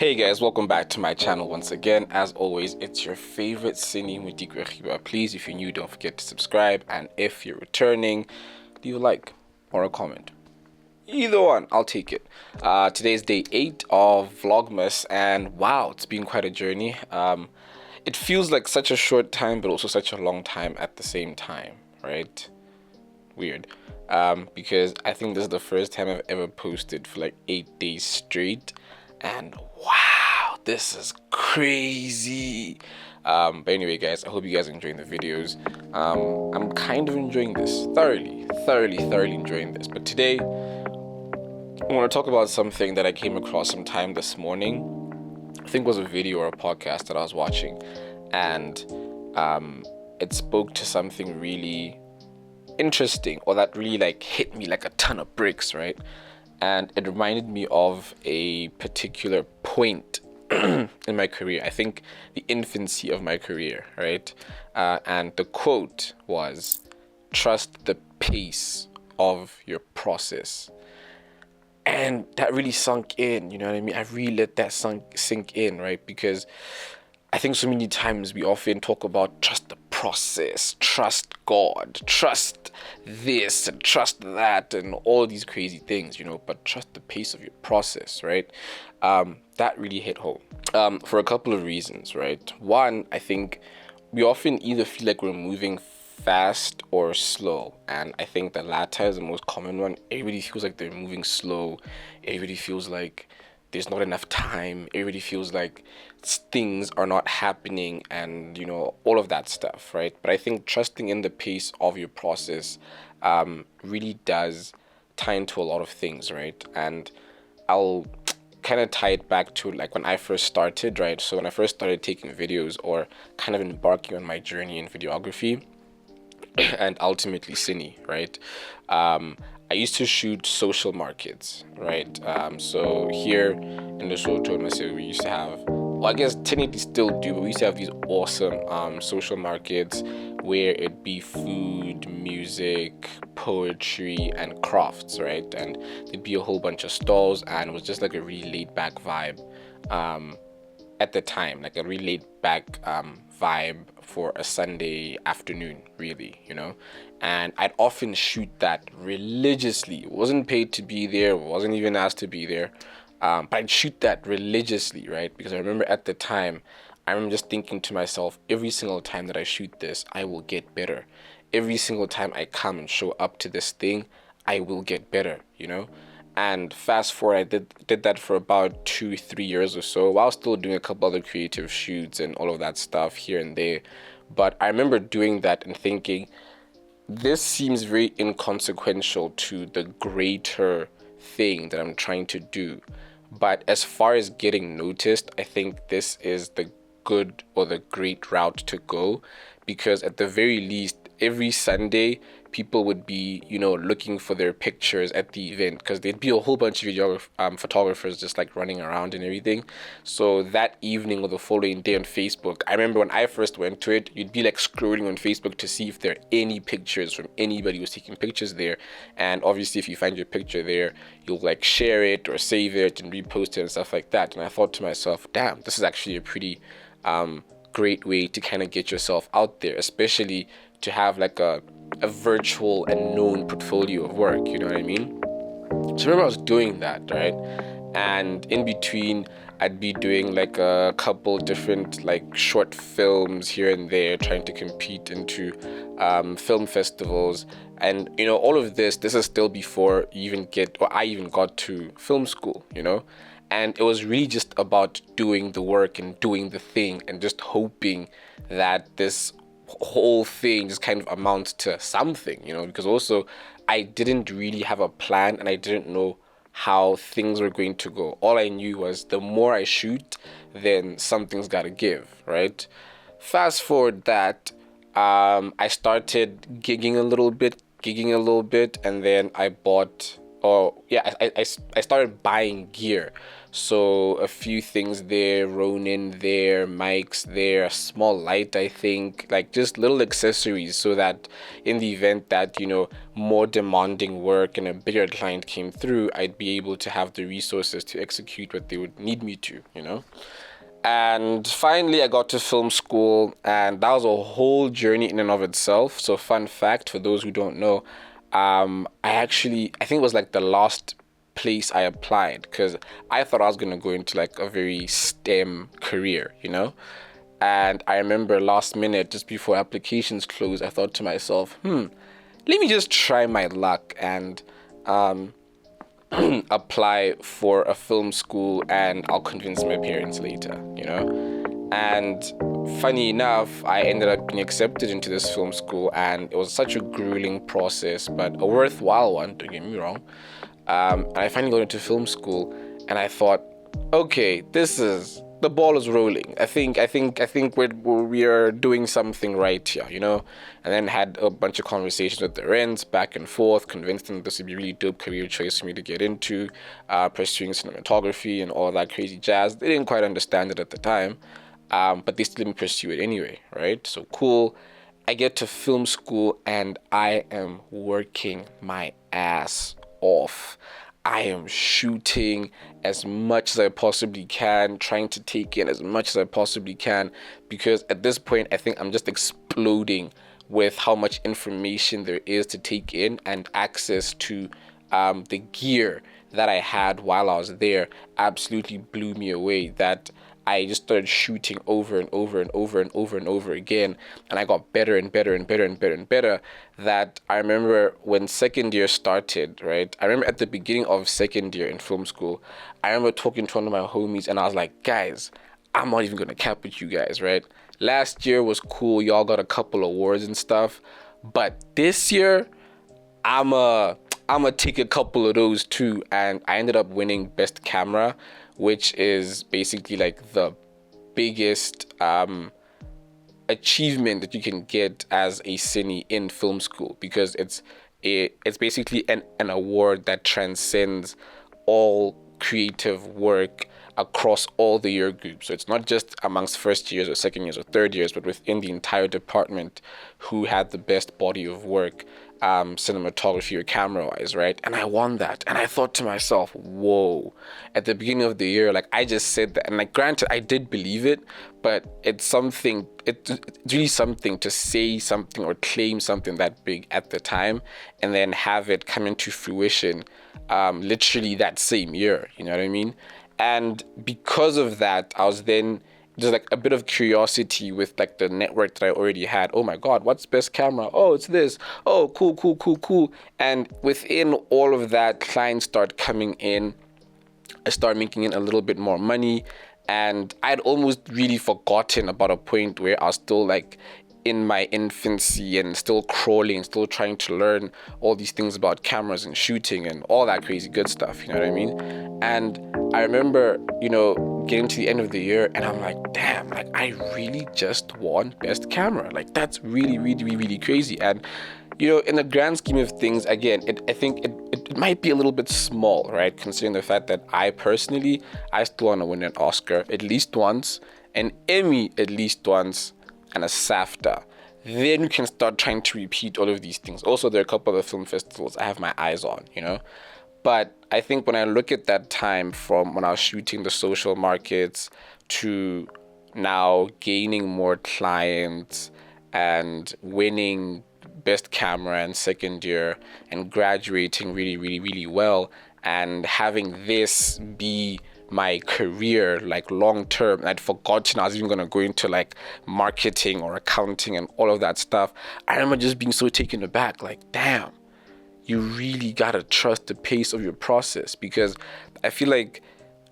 Hey guys, welcome back to my channel once again. As always, it's your favorite Cinematographer. Please, if you're new, don't forget to subscribe, and if you're returning, leave a like or a comment. Either one, I'll take it. Today's day 8 of Vlogmas, and wow, it's been quite a journey. It feels like such a short time, but also such a long time at the same time, right? Weird. Because I think this is the first time I've ever posted for like 8 days straight, and wow, this is crazy. But anyway, guys, I hope you guys are enjoying the videos. I'm kind of enjoying this thoroughly enjoying this. But today, I want to talk about something that I came across sometime this morning. I think it was a video or a podcast that I was watching, and it spoke to something really interesting, or that really like hit me like a ton of bricks, right? And it reminded me of a particular point in my career. I think the infancy of my career, right? And the quote was, "Trust the pace of your process." And that really sunk in, you know what I mean? I really let that sink in, right? Because I think so many times we often talk about trust the process, trust God, trust this and trust that, and all these crazy things, you know, but trust the pace of your process, right? That really hit home for a couple of reasons, right? One, I think we often either feel like we're moving fast or slow, and I think the latter is the most common one. Everybody feels like they're moving slow. Everybody feels like there's not enough time. Everybody feels like things are not happening, and you know, all of that stuff, right? But I think trusting in the pace of your process really does tie into a lot of things, right? And I'll kind of tie it back to like when I first started, right? So when I first started taking videos, or kind of embarking on my journey in videography and ultimately cine, right? I used to shoot social markets, right? So here in the Soto Massive, we used to have, well, I guess technically still do, but we used to have these awesome social markets where it'd be food, music, poetry, and crafts, right? And there'd be a whole bunch of stalls, and it was just like a really laid back vibe. At the time, like a really laid back vibe for a Sunday afternoon, really, you know. And I'd often shoot that religiously. Wasn't paid to be there, wasn't even asked to be there, but I'd shoot that religiously, right? Because I remember at the time, I remember just thinking to myself, every single time that I shoot this, I will get better. Every single time I come and show up to this thing, I will get better, you know. And fast forward, I did that for about 2-3 years or so, while still doing a couple other creative shoots and all of that stuff here and there. But I remember doing that and thinking, this seems very inconsequential to the greater thing that I'm trying to do. But as far as getting noticed, I think this is the good or the great route to go, because at the very least, every Sunday, people would be, you know, looking for their pictures at the event, because there'd be a whole bunch of photographers just like running around and everything. So that evening or the following day on Facebook, I remember when I first went to it, you'd be like scrolling on Facebook to see if there are any pictures from anybody who's taking pictures there. And obviously, if you find your picture there, you'll like share it or save it and repost it and stuff like that. And I thought to myself, damn, this is actually a pretty great way to kind of get yourself out there, especially to have like a virtual and known portfolio of work, you know what I mean? So I remember I was doing that, right? And in between, I'd be doing like a couple different like short films here and there, trying to compete into film festivals. And you know, all of this is still before I even got to film school, you know? And it was really just about doing the work and doing the thing and just hoping that this whole thing just kind of amounts to something, you know, because also I didn't really have a plan, and I didn't know how things were going to go. All I knew was the more I shoot, then something's gotta give, right? Fast forward that, I started gigging a little bit, and then I bought, I started buying gear So a few things there, Ronin there, mics there, a small light, I think, like just little accessories so that in the event that, more demanding work and a bigger client came through, I'd be able to have the resources to execute what they would need me to. And finally, I got to film school, and that was a whole journey in and of itself. So, fun fact for those who don't know, I think it was like the last place I applied because I thought I was gonna go into like a very STEM career. And I remember last minute, just before applications closed, I thought to myself, let me just try my luck and apply for a film school, and I'll convince my parents later. And funny enough, I ended up being accepted into this film school, and it was such a grueling process, but a worthwhile one, don't get me wrong. And I finally got into film school, and I thought, okay, the ball is rolling. I think we are doing something right here. And then had a bunch of conversations with the parents, back and forth, convinced them this would be a really dope career choice for me to get into, pursuing cinematography and all that crazy jazz. They didn't quite understand it at the time, but they still let me pursue it anyway, right? So cool. I get to film school, and I am working my ass off. I am shooting as much as I possibly can, trying to take in as much as I possibly can, because at this point, I think I'm just exploding with how much information there is to take in, and access to the gear that I had while I was there absolutely blew me away. That I just started shooting over and over and over and over and over again, and I got better and better and better and better and better. That I remember when second year started, right? I remember at the beginning of second year in film school, I remember talking to one of my homies, and I was like, guys, I'm not even gonna cap with you guys, right? Last year was cool, y'all got a couple awards and stuff, but this year, I'ma take a couple of those too. And I ended up winning best camera, which is basically like the biggest achievement that you can get as a cine in film school, because it's basically an award that transcends all creative work across all the year groups. So it's not just amongst first years or second years or third years, but within the entire department who had the best body of work, cinematography or camera wise, right? And I won that. And I thought to myself, whoa, at the beginning of the year, like I just said that. And like, granted, I did believe it, but it's really something to say something or claim something that big at the time, and then have it come into fruition literally that same year, you know what I mean? And because of that, I was then just like a bit of curiosity with like the network that I already had. Oh my God, what's best camera? Oh, it's this. Oh, cool. And within all of that, clients start coming in. I start making in a little bit more money. And I'd almost really forgotten about a point where I was still like in my infancy and still crawling, still trying to learn all these things about cameras and shooting and all that crazy good stuff, you know what I mean? And I remember, getting to the end of the year, and I'm like, damn, like I really just won best camera. Like that's really, really, really, really crazy. And in the grand scheme of things, again, I think it might be a little bit small, right? Considering the fact that I still want to win an Oscar at least once, an Emmy at least once, and a SAFTA. Then you can start trying to repeat all of these things. Also, there are a couple of film festivals I have my eyes on, But I think when I look at that time from when I was shooting the social markets to now gaining more clients and winning best camera in second year and graduating really, really, really well, and having this be my career like long term, and I'd forgotten I was even gonna go into like marketing or accounting and all of that stuff. I remember just being so taken aback, like damn, you really gotta trust the pace of your process, because I feel like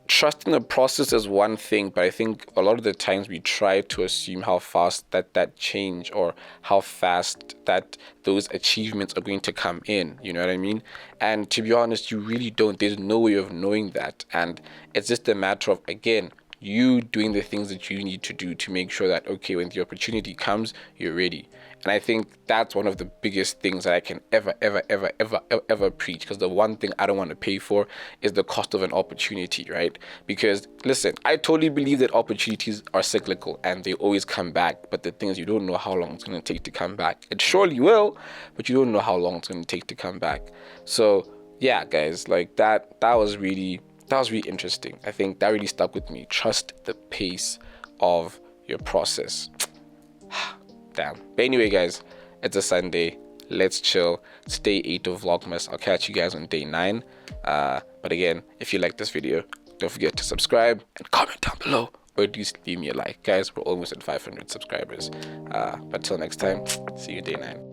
trusting the process is one thing, but I think a lot of the times we try to assume how fast that change or how fast that those achievements are going to come in, you know what I mean? And to be honest, you really don't. There's no way of knowing that. And it's just a matter of, again, you doing the things that you need to do to make sure that, okay, when the opportunity comes, you're ready. And I think that's one of the biggest things that I can ever preach, because the one thing I don't want to pay for is the cost of an opportunity, right? Because listen, I totally believe that opportunities are cyclical and they always come back, but the thing is, you don't know how long it's going to take to come back. It surely will, but you don't know how long it's going to take to come back. So yeah, guys, like that was really interesting. I think that really stuck with me. Trust the pace of your process. Damn. But anyway, guys, it's a Sunday. Let's chill. It's day 8 of Vlogmas. I'll catch you guys on day 9. But again, if you like this video, don't forget to subscribe and comment down below, or at least leave me a like. Guys, we're almost at 500 subscribers. But till next time, see you day 9.